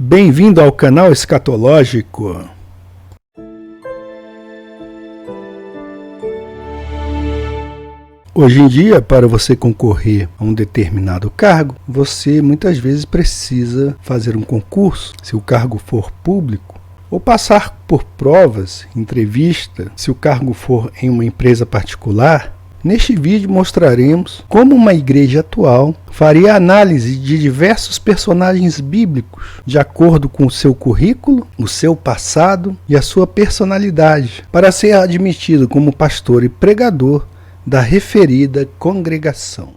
Bem-vindo ao canal Escatológico. Hoje em dia, para você concorrer a um determinado cargo, você muitas vezes precisa fazer um concurso, se o cargo for público, ou passar por provas, entrevista, se o cargo for em uma empresa particular. Neste vídeo mostraremos como uma igreja atual faria análise de diversos personagens bíblicos de acordo com o seu currículo, o seu passado e a sua personalidade, para ser admitido como pastor e pregador da referida congregação.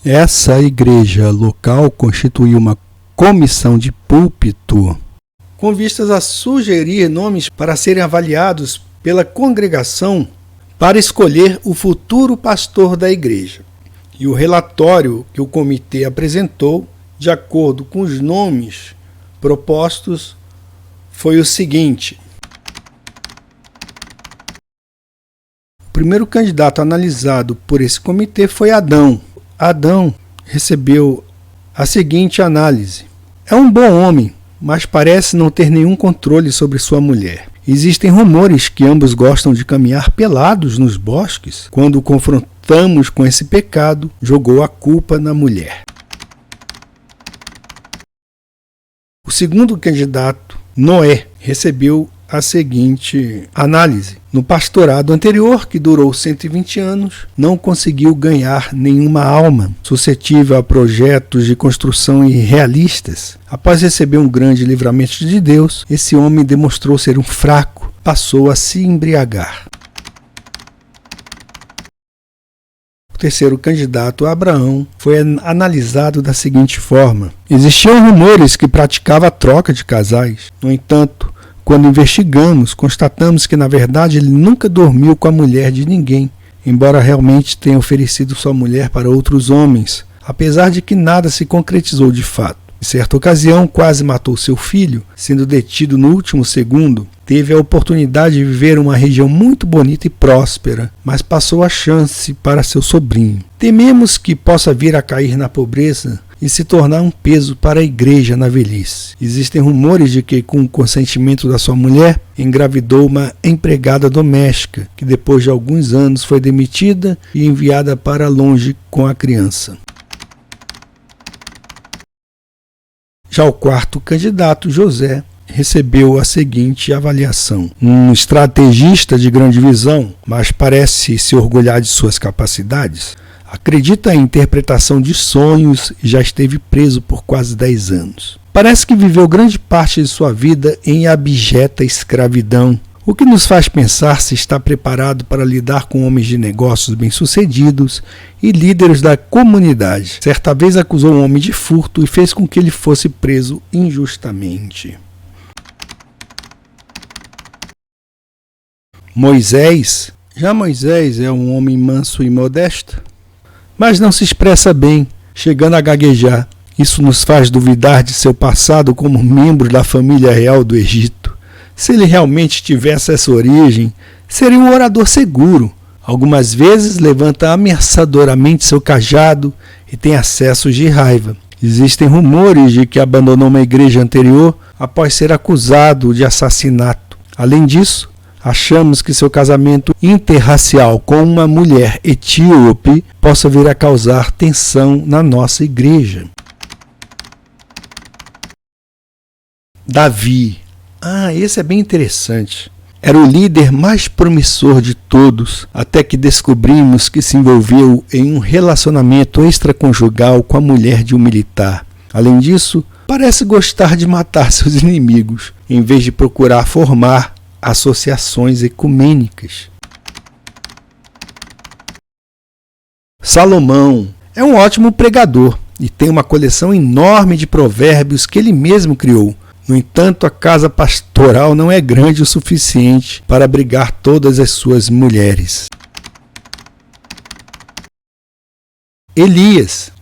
Essa igreja local constituiu uma comissão de púlpito com vistas a sugerir nomes para serem avaliados pela congregação para escolher o futuro pastor da igreja. E o relatório que o comitê apresentou, de acordo com os nomes propostos, foi o seguinte: o primeiro candidato analisado por esse comitê foi Adão. Adão recebeu a seguinte análise: é um bom homem, mas parece não ter nenhum controle sobre sua mulher. Existem rumores que ambos gostam de caminhar pelados nos bosques. Quando o confrontamos com esse pecado, jogou a culpa na mulher. O segundo candidato, Noé, recebeu a seguinte análise: no pastorado anterior, que durou 120 anos, não conseguiu ganhar nenhuma alma suscetível a projetos de construção irrealistas. Após receber um grande livramento de Deus, esse homem demonstrou ser um fraco, passou a se embriagar. O terceiro candidato, Abraão, foi analisado da seguinte forma: existiam rumores que praticava a troca de casais. No entanto, quando investigamos, constatamos que, na verdade, ele nunca dormiu com a mulher de ninguém, embora realmente tenha oferecido sua mulher para outros homens, apesar de que nada se concretizou de fato. Em certa ocasião, quase matou seu filho, sendo detido no último segundo. Teve a oportunidade de viver em uma região muito bonita e próspera, mas passou a chance para seu sobrinho. Tememos que possa vir a cair na pobreza e se tornar um peso para a igreja na velhice. Existem rumores de que, com o consentimento da sua mulher, engravidou uma empregada doméstica, que depois de alguns anos foi demitida e enviada para longe com a criança. Já o quarto candidato, José, recebeu a seguinte avaliação: um estrategista de grande visão, mas parece se orgulhar de suas capacidades. Acredita em interpretação de sonhos e já esteve preso por quase 10 anos. Parece que viveu grande parte de sua vida em abjeta escravidão, o que nos faz pensar se está preparado para lidar com homens de negócios bem-sucedidos e líderes da comunidade. Certa vez acusou um homem de furto e fez com que ele fosse preso injustamente. Moisés. Já Moisés é um homem manso e modesto, mas não se expressa bem, chegando a gaguejar. Isso nos faz duvidar de seu passado como membro da família real do Egito. Se ele realmente tivesse essa origem, seria um orador seguro. Algumas vezes levanta ameaçadoramente seu cajado e tem acessos de raiva. Existem rumores de que abandonou uma igreja anterior após ser acusado de assassinato. Além disso, achamos que seu casamento interracial com uma mulher etíope possa vir a causar tensão na nossa igreja. Davi. Esse é bem interessante. Era o líder mais promissor de todos, até que descobrimos que se envolveu em um relacionamento extraconjugal com a mulher de um militar. Além disso, parece gostar de matar seus inimigos, em vez de procurar formar associações ecumênicas. Salomão é um ótimo pregador e tem uma coleção enorme de provérbios que ele mesmo criou. No entanto, a casa pastoral não é grande o suficiente para abrigar todas as suas mulheres. Elias.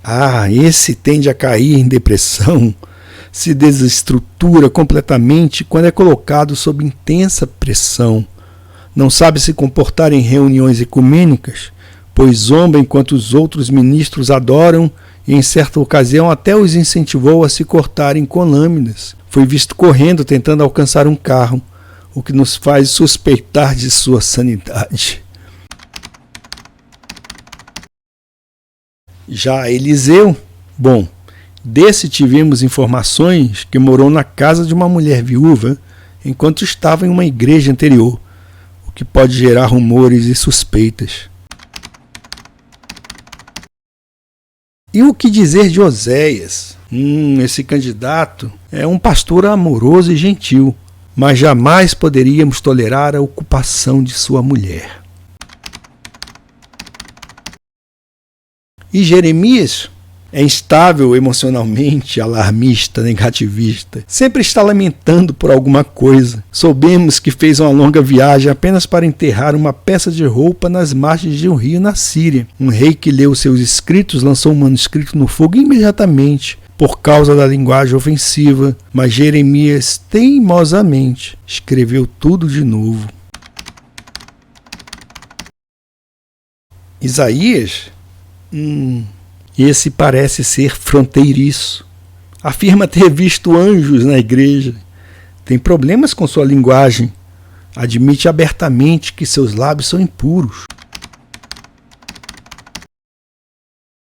Esse tende a cair em depressão, se desestrutura completamente quando é colocado sob intensa pressão. Não sabe se comportar em reuniões ecumênicas, pois zomba enquanto os outros ministros adoram e em certa ocasião até os incentivou a se cortarem com lâminas. foi visto correndo tentando alcançar um carro, o que nos faz suspeitar de sua sanidade. Já Eliseu, bom, desse tivemos informações que morou na casa de uma mulher viúva enquanto estava em uma igreja anterior, o que pode gerar rumores e suspeitas. E o que dizer de Oséias? Esse candidato é um pastor amoroso e gentil, mas jamais poderíamos tolerar a ocupação de sua mulher. E Jeremias? É instável emocionalmente, alarmista, negativista. Sempre está lamentando por alguma coisa. Soubemos que fez uma longa viagem apenas para enterrar uma peça de roupa nas margens de um rio na Síria. Um rei que leu seus escritos lançou um manuscrito no fogo imediatamente, por causa da linguagem ofensiva, mas Jeremias teimosamente escreveu tudo de novo. Isaías? Esse parece ser fronteiriço. Afirma ter visto anjos na igreja. Tem problemas com sua linguagem. Admite abertamente que seus lábios são impuros.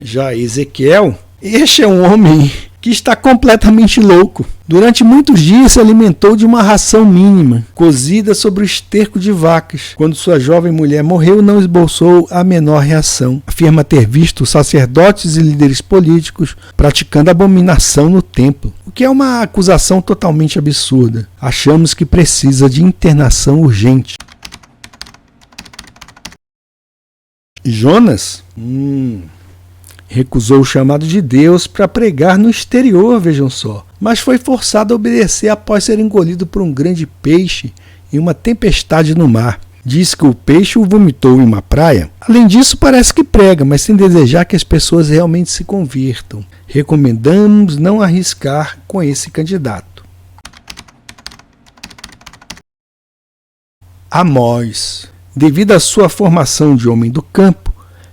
Já Ezequiel, este é um homem que está completamente louco. Durante muitos dias se alimentou de uma ração mínima, cozida sobre o esterco de vacas. Quando sua jovem mulher morreu, não esboçou a menor reação. Afirma ter visto sacerdotes e líderes políticos praticando abominação no templo, o que é uma acusação totalmente absurda. Achamos que precisa de internação urgente. Jonas? Recusou o chamado de Deus para pregar no exterior, vejam só, mas foi forçado a obedecer após ser engolido por um grande peixe em uma tempestade no mar. Diz que o peixe o vomitou em uma praia. Além disso, parece que prega, mas sem desejar que as pessoas realmente se convertam. Recomendamos não arriscar com esse candidato. Amós, devido à sua formação de homem do campo,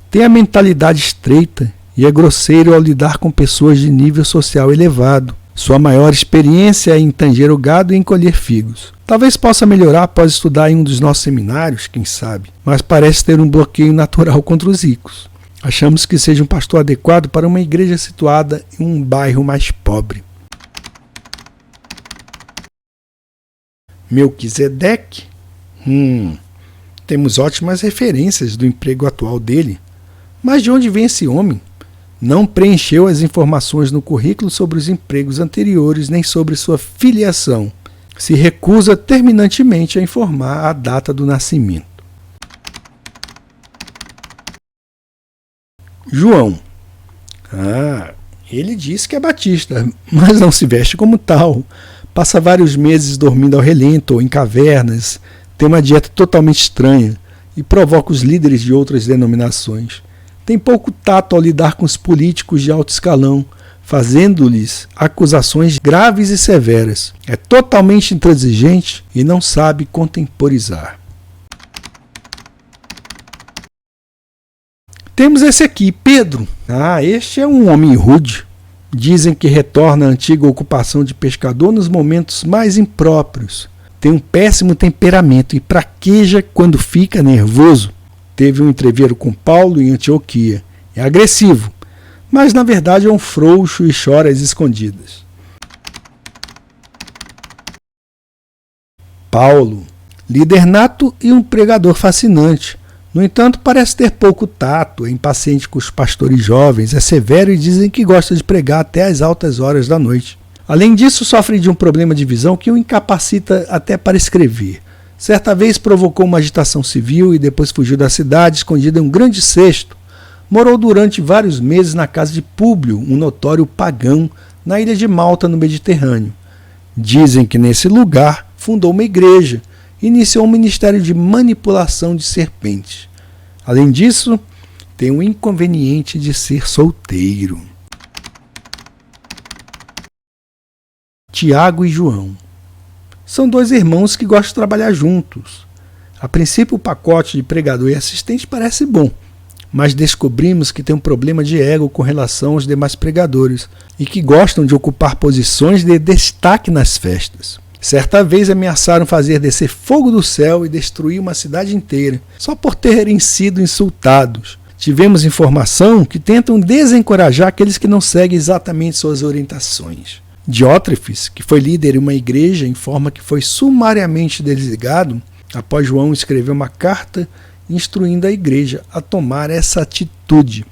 tem a mentalidade estreita e é grosseiro ao lidar com pessoas de nível social elevado. Sua maior experiência é em tanger o gado e em colher figos. Talvez possa melhorar após estudar em um dos nossos seminários, quem sabe, mas parece ter um bloqueio natural contra os ricos. Achamos que seja um pastor adequado para uma igreja situada em um bairro mais pobre. Melquisedeque? Temos ótimas referências do emprego atual dele. Mas de onde vem esse homem? Não preencheu as informações no currículo sobre os empregos anteriores nem sobre sua filiação. Se recusa terminantemente a informar a data do nascimento. João. Ele diz que é batista, mas não se veste como tal. Passa vários meses dormindo ao relento ou em cavernas, tem uma dieta totalmente estranha e provoca os líderes de outras denominações. Tem pouco tato ao lidar com os políticos de alto escalão, fazendo-lhes acusações graves e severas. É totalmente intransigente e não sabe contemporizar. Temos esse aqui, Pedro. Este é um homem rude. Dizem que retorna à antiga ocupação de pescador nos momentos mais impróprios. Tem um péssimo temperamento e praqueja quando fica nervoso. Teve um entreveiro com Paulo em Antioquia. É agressivo, mas na verdade é um frouxo e chora às escondidas. Paulo, líder nato e um pregador fascinante. No entanto, parece ter pouco tato, é impaciente com os pastores jovens, é severo e dizem que gosta de pregar até as altas horas da noite. Além disso, sofre de um problema de visão que o incapacita até para escrever. Certa vez provocou uma agitação civil e depois fugiu da cidade, escondido em um grande cesto. Morou durante vários meses na casa de Públio, um notório pagão, na ilha de Malta, no Mediterrâneo. Dizem que nesse lugar fundou uma igreja e iniciou um ministério de manipulação de serpentes. Além disso, tem o inconveniente de ser solteiro. Tiago e João. São dois irmãos que gostam de trabalhar juntos. A princípio, o pacote de pregador e assistente parece bom, mas descobrimos que tem um problema de ego com relação aos demais pregadores e que gostam de ocupar posições de destaque nas festas. Certa vez ameaçaram fazer descer fogo do céu e destruir uma cidade inteira, só por terem sido insultados. Tivemos informação que tentam desencorajar aqueles que não seguem exatamente suas orientações. Diótrefes, que foi líder em uma igreja, informa que foi sumariamente desligado após João escrever uma carta instruindo a igreja a tomar essa atitude.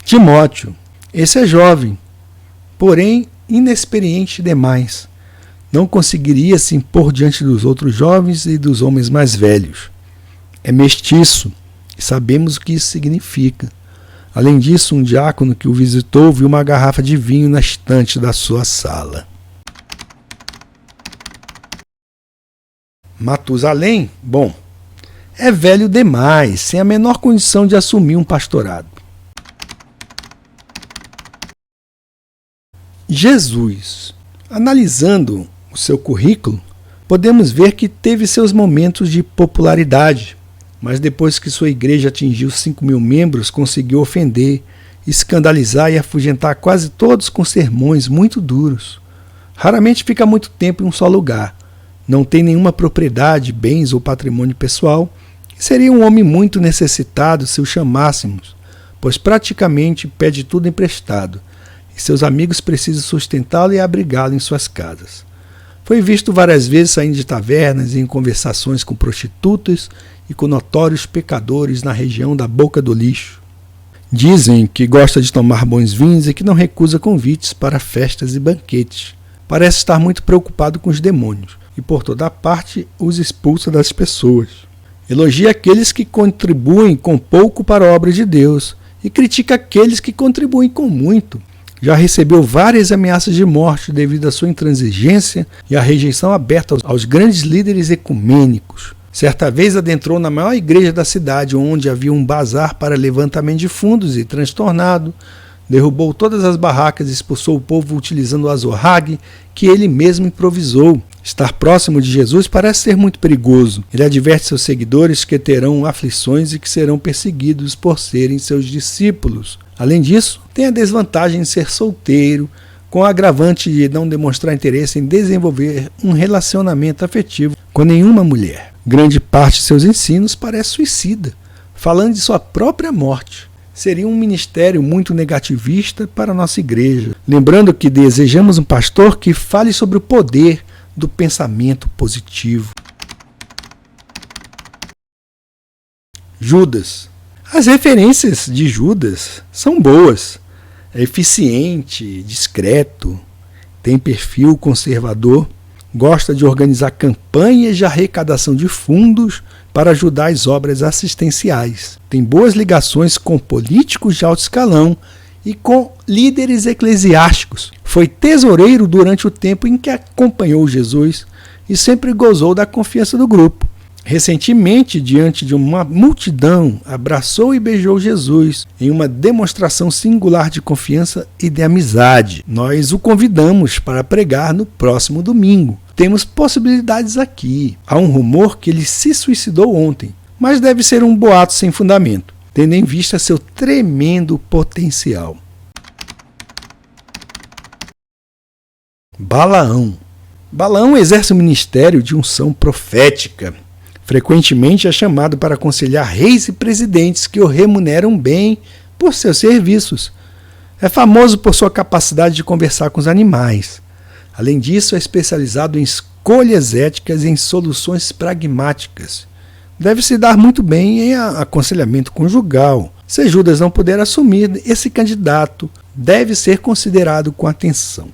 Timóteo, esse é jovem, porém inexperiente demais. Não conseguiria se impor diante dos outros jovens e dos homens mais velhos. É mestiço, e sabemos o que isso significa. Além disso, um diácono que o visitou viu uma garrafa de vinho na estante da sua sala. Matusalém, bom, é velho demais, sem a menor condição de assumir um pastorado. Jesus, analisando o seu currículo, podemos ver que teve seus momentos de popularidade, mas depois que sua igreja atingiu 5.000 membros, conseguiu ofender, escandalizar e afugentar quase todos com sermões muito duros. Raramente fica muito tempo em um só lugar. Não tem nenhuma propriedade, bens ou patrimônio pessoal, e seria um homem muito necessitado se o chamássemos, pois praticamente pede tudo emprestado, e seus amigos precisam sustentá-lo e abrigá-lo em suas casas. Foi visto várias vezes saindo de tavernas e em conversações com prostitutas e com notórios pecadores na região da Boca do Lixo. Dizem que gosta de tomar bons vinhos e que não recusa convites para festas e banquetes. Parece estar muito preocupado com os demônios e por toda parte os expulsa das pessoas. Elogia aqueles que contribuem com pouco para a obra de Deus e critica aqueles que contribuem com muito. Já recebeu várias ameaças de morte devido à sua intransigência e à rejeição aberta aos grandes líderes ecumênicos. Certa vez adentrou na maior igreja da cidade, onde havia um bazar para levantamento de fundos e, transtornado, derrubou todas as barracas e expulsou o povo utilizando o azorrague que ele mesmo improvisou. Estar próximo de Jesus parece ser muito perigoso. Ele adverte seus seguidores que terão aflições e que serão perseguidos por serem seus discípulos. Além disso, tem a desvantagem de ser solteiro, com o agravante de não demonstrar interesse em desenvolver um relacionamento afetivo com nenhuma mulher. Grande parte de seus ensinos parece suicida, falando de sua própria morte. Seria um ministério muito negativista para a nossa igreja. Lembrando que desejamos um pastor que fale sobre o poder do pensamento positivo. Judas. As referências de Judas são boas. É eficiente, discreto, tem perfil conservador, gosta de organizar campanhas de arrecadação de fundos para ajudar as obras assistenciais. Tem boas ligações com políticos de alto escalão e com líderes eclesiásticos. Foi tesoureiro durante o tempo em que acompanhou Jesus e sempre gozou da confiança do grupo. Recentemente, diante de uma multidão, abraçou e beijou Jesus em uma demonstração singular de confiança e de amizade. Nós o convidamos para pregar no próximo domingo. Temos possibilidades aqui. Há um rumor que ele se suicidou ontem, mas deve ser um boato sem fundamento, tendo em vista seu tremendo potencial. Balaão. Balaão exerce o ministério de unção profética. Frequentemente é chamado para aconselhar reis e presidentes que o remuneram bem por seus serviços. É famoso por sua capacidade de conversar com os animais. Além disso, é especializado em escolhas éticas e em soluções pragmáticas. Deve se dar muito bem em aconselhamento conjugal. Se Judas não puder assumir, esse candidato deve ser considerado com atenção.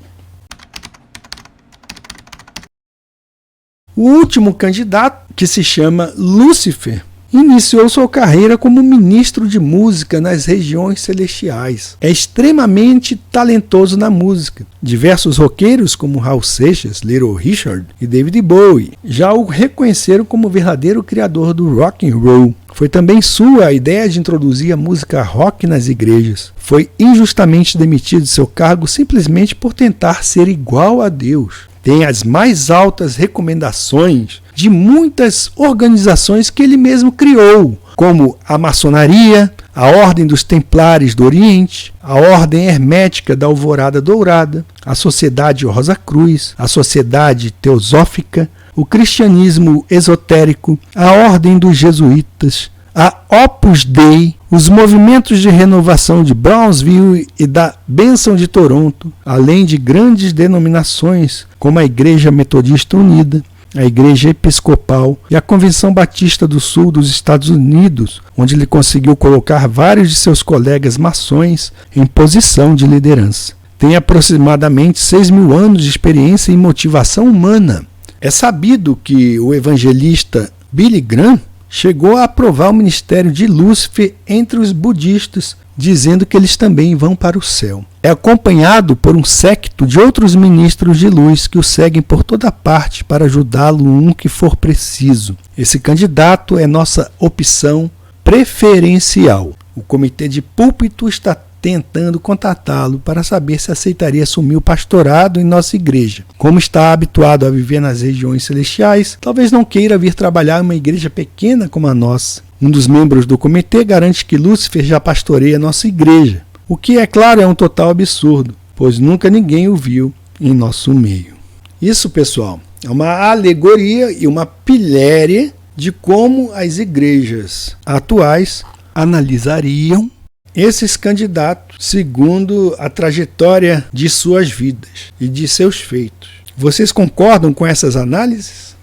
O último candidato, que se chama Lúcifer, iniciou sua carreira como ministro de música nas regiões celestiais. É extremamente talentoso na música. Diversos roqueiros como Raul Seixas, Little Richard e David Bowie já o reconheceram como verdadeiro criador do rock and roll. Foi também sua a ideia de introduzir a música rock nas igrejas. Foi injustamente demitido de seu cargo simplesmente por tentar ser igual a Deus. tem as mais altas recomendações de muitas organizações que ele mesmo criou, como a maçonaria, a Ordem dos Templários do Oriente, a Ordem Hermética da Alvorada Dourada, a Sociedade Rosa Cruz, a Sociedade Teosófica, o Cristianismo Esotérico, a Ordem dos Jesuítas, a Opus Dei, os movimentos de renovação de Brownsville e da Bênção de Toronto, além de grandes denominações como a Igreja Metodista Unida, a Igreja Episcopal e a Convenção Batista do Sul dos Estados Unidos, onde ele conseguiu colocar vários de seus colegas maçons em posição de liderança. Tem aproximadamente 6.000 anos de experiência em motivação humana. É sabido que o evangelista Billy Graham chegou a aprovar o ministério de Lúcifer entre os budistas, dizendo que eles também vão para o céu. É acompanhado por um séquito de outros ministros de luz que o seguem por toda parte para ajudá-lo no que for preciso. Esse candidato é nossa opção preferencial. O comitê de púlpito está tentando contatá-lo para saber se aceitaria assumir o pastorado em nossa igreja. Como está habituado a viver nas regiões celestiais, talvez não queira vir trabalhar em uma igreja pequena como a nossa. Um dos membros do comitê garante que Lúcifer já pastoreia nossa igreja, o que, é claro, é um total absurdo, pois nunca ninguém o viu em nosso meio. Isso, pessoal, é uma alegoria e uma pilhéria de como as igrejas atuais analisariam esses candidatos segundo a trajetória de suas vidas e de seus feitos. Vocês concordam com essas análises?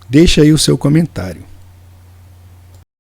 Deixa aí o seu comentário.